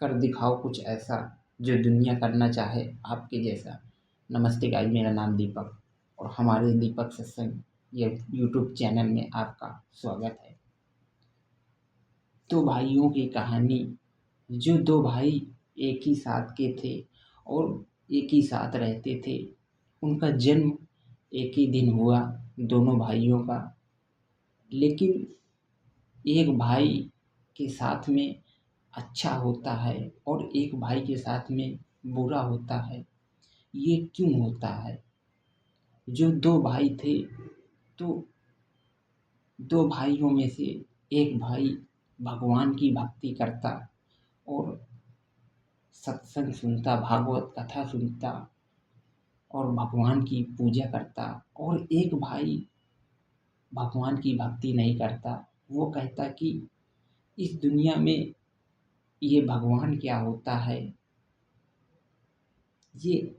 कर दिखाओ कुछ ऐसा जो दुनिया करना चाहे आपके जैसा। नमस्ते गाइस, मेरा नाम दीपक और हमारे दीपक सत्संग ये यूट्यूब चैनल में आपका स्वागत है। तो भाइयों की कहानी, जो दो भाई एक ही साथ के थे और एक ही साथ रहते थे। उनका जन्म एक ही दिन हुआ दोनों भाइयों का, लेकिन एक भाई के साथ में अच्छा होता है और एक भाई के साथ में बुरा होता है। ये क्यों होता है? जो दो भाई थे, तो दो भाइयों में से एक भाई भगवान की भक्ति करता और सत्संग सुनता, भागवत कथा सुनता और भगवान की पूजा करता, और एक भाई भगवान की भक्ति नहीं करता। वो कहता कि इस दुनिया में ये भगवान क्या होता है, ये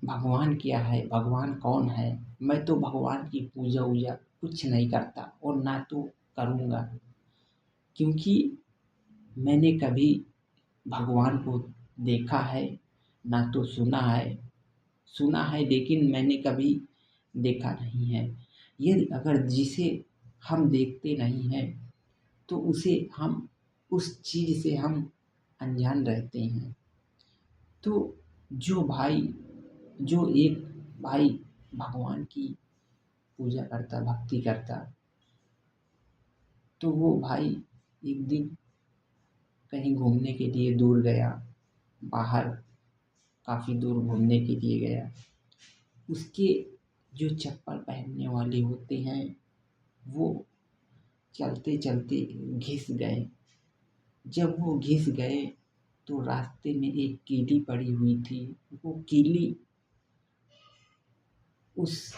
भगवान क्या है, भगवान कौन है। मैं तो भगवान की पूजा वूजा कुछ नहीं करता और ना तो करूँगा, क्योंकि मैंने कभी भगवान को देखा है ना तो सुना है। सुना है लेकिन मैंने कभी देखा नहीं है। यदि अगर जिसे हम देखते नहीं हैं तो उसे हम उस चीज़ से हम अनजान रहते हैं। तो जो भाई जो एक भाई भगवान की पूजा करता, भक्ति करता, तो वो भाई एक दिन कहीं घूमने के लिए दूर गया, बाहर काफ़ी दूर घूमने के लिए गया। उसके जो चप्पल पहनने वाले होते हैं वो चलते चलते घिस गए। जब वो घिस गए तो रास्ते में एक कीली पड़ी हुई थी। वो कीली उस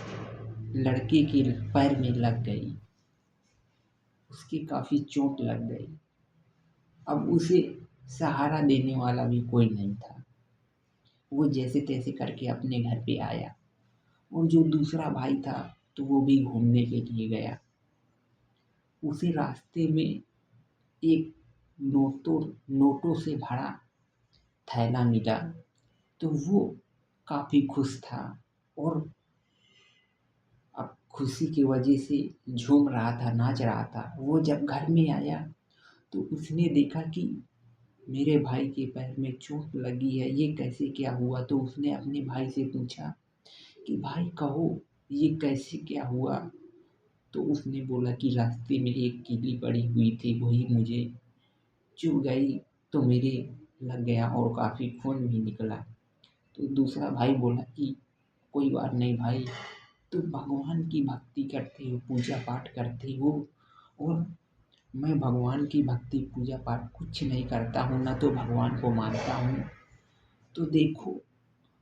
लड़के के पैर में लग गई, उसकी काफ़ी चोट लग गई। अब उसे सहारा देने वाला भी कोई नहीं था। वो जैसे तैसे करके अपने घर पे आया, और जो दूसरा भाई था तो वो भी घूमने के लिए गया। उसे रास्ते में एक नोटों से भरा थैला मिला, तो वो काफ़ी खुश था और अब खुशी की वजह से झूम रहा था, नाच रहा था। वो जब घर में आया तो उसने देखा कि मेरे भाई के पैर में चोट लगी है, ये कैसे क्या हुआ। तो उसने अपने भाई से पूछा कि भाई कहो ये कैसे क्या हुआ। तो उसने बोला कि रास्ते में एक कीली पड़ी हुई थी, वही मुझे चुभ गई तो मेरे लग गया और काफ़ी खून भी निकला। तो दूसरा भाई बोला कि कोई बात नहीं भाई, तुम भगवान की भक्ति करते हो, पूजा पाठ करते हो, और मैं भगवान की भक्ति पूजा पाठ कुछ नहीं करता हूँ, ना तो भगवान को मानता हूँ। तो देखो,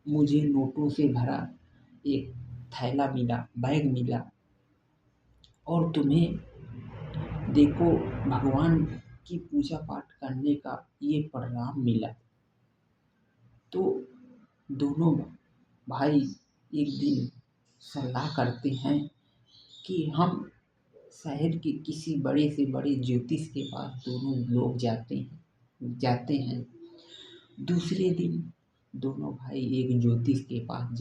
मुझे नोटों से भरा एक थैला मिला, बैग मिला, और तुम्हें देखो भगवान की पूजा पाठ करने का ये परिणाम मिला। तो दोनों भाई एक दिन सलाह करते हैं कि हम शहर के किसी बड़े से बड़े ज्योतिष के पास दोनों लोग जाते हैं। दूसरे दिन दोनों भाई एक ज्योतिष के पास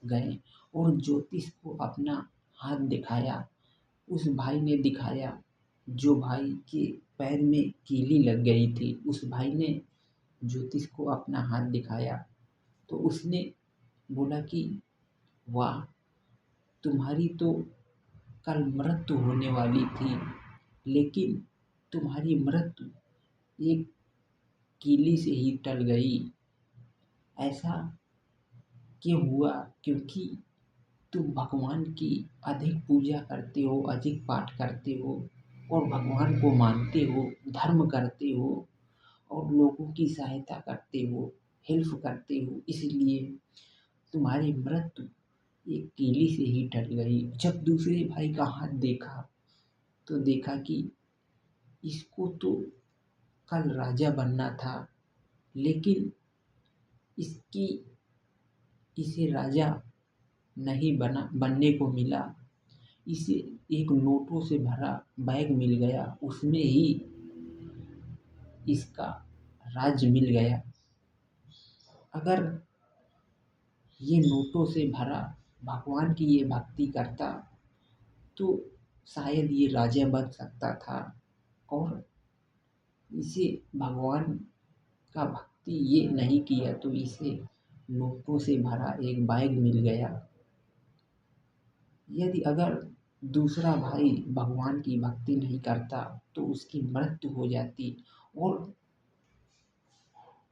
गए और ज्योतिष को अपना हाथ दिखाया। उस भाई ने दिखाया, जो भाई के पैर में कीली लग गई थी, उस भाई ने ज्योतिष को अपना हाथ दिखाया। तो उसने बोला कि वाह, तुम्हारी तो कल मृत्यु होने वाली थी, लेकिन तुम्हारी मृत्यु एक कीली से ही टल गई। ऐसा क्यों हुआ? क्योंकि तुम भगवान की अधिक पूजा करते हो, अधिक पाठ करते हो और भगवान को मानते हो, धर्म करते हो और लोगों की सहायता करते हो, हेल्प करते हो, इसलिए तुम्हारी मृत्यु एक कीली से ही टल गई। जब दूसरे भाई का हाथ देखा तो देखा कि इसको तो कल राजा बनना था, लेकिन इसकी इसे राजा नहीं बनने को मिला। इसे एक नोटों से भरा बैग मिल गया, उसमें ही इसका राज्य मिल गया, अगर ये नोटों से भरा भगवान की ये भक्ति करता तो शायद ये राजा बन सकता था। और इसे भगवान का भक्ति ये नहीं किया तो इसे नोटों से भरा एक बैग मिल गया। यदि अगर दूसरा भाई भगवान की भक्ति नहीं करता तो उसकी मृत्यु हो जाती, और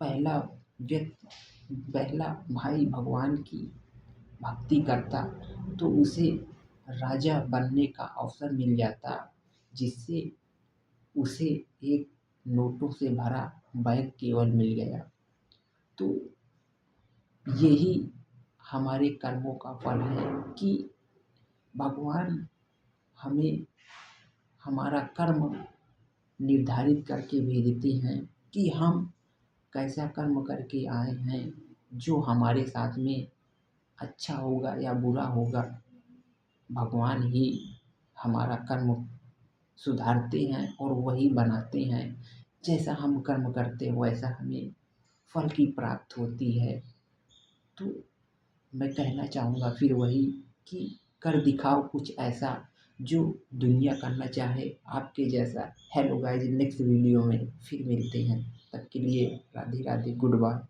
पहला व्यक्ति पहला भाई भगवान की भक्ति करता तो उसे राजा बनने का अवसर मिल जाता, जिससे उसे एक नोटों से भरा बैग केवल मिल गया। तो यही हमारे कर्मों का फल है कि भगवान हमें हमारा कर्म निर्धारित करके भेजते हैं कि हम कैसा कर्म करके आए हैं, जो हमारे साथ में अच्छा होगा या बुरा होगा भगवान ही हमारा कर्म सुधारते हैं और वही बनाते हैं। जैसा हम कर्म करते हैं वैसा हमें फल की प्राप्त होती है। तो मैं कहना चाहूँगा फिर वही कि कर दिखाओ कुछ ऐसा जो दुनिया करना चाहे आपके जैसा। हेलो गाइस, नेक्स्ट वीडियो में फिर मिलते हैं, तब के लिए राधे राधे, गुड बाय।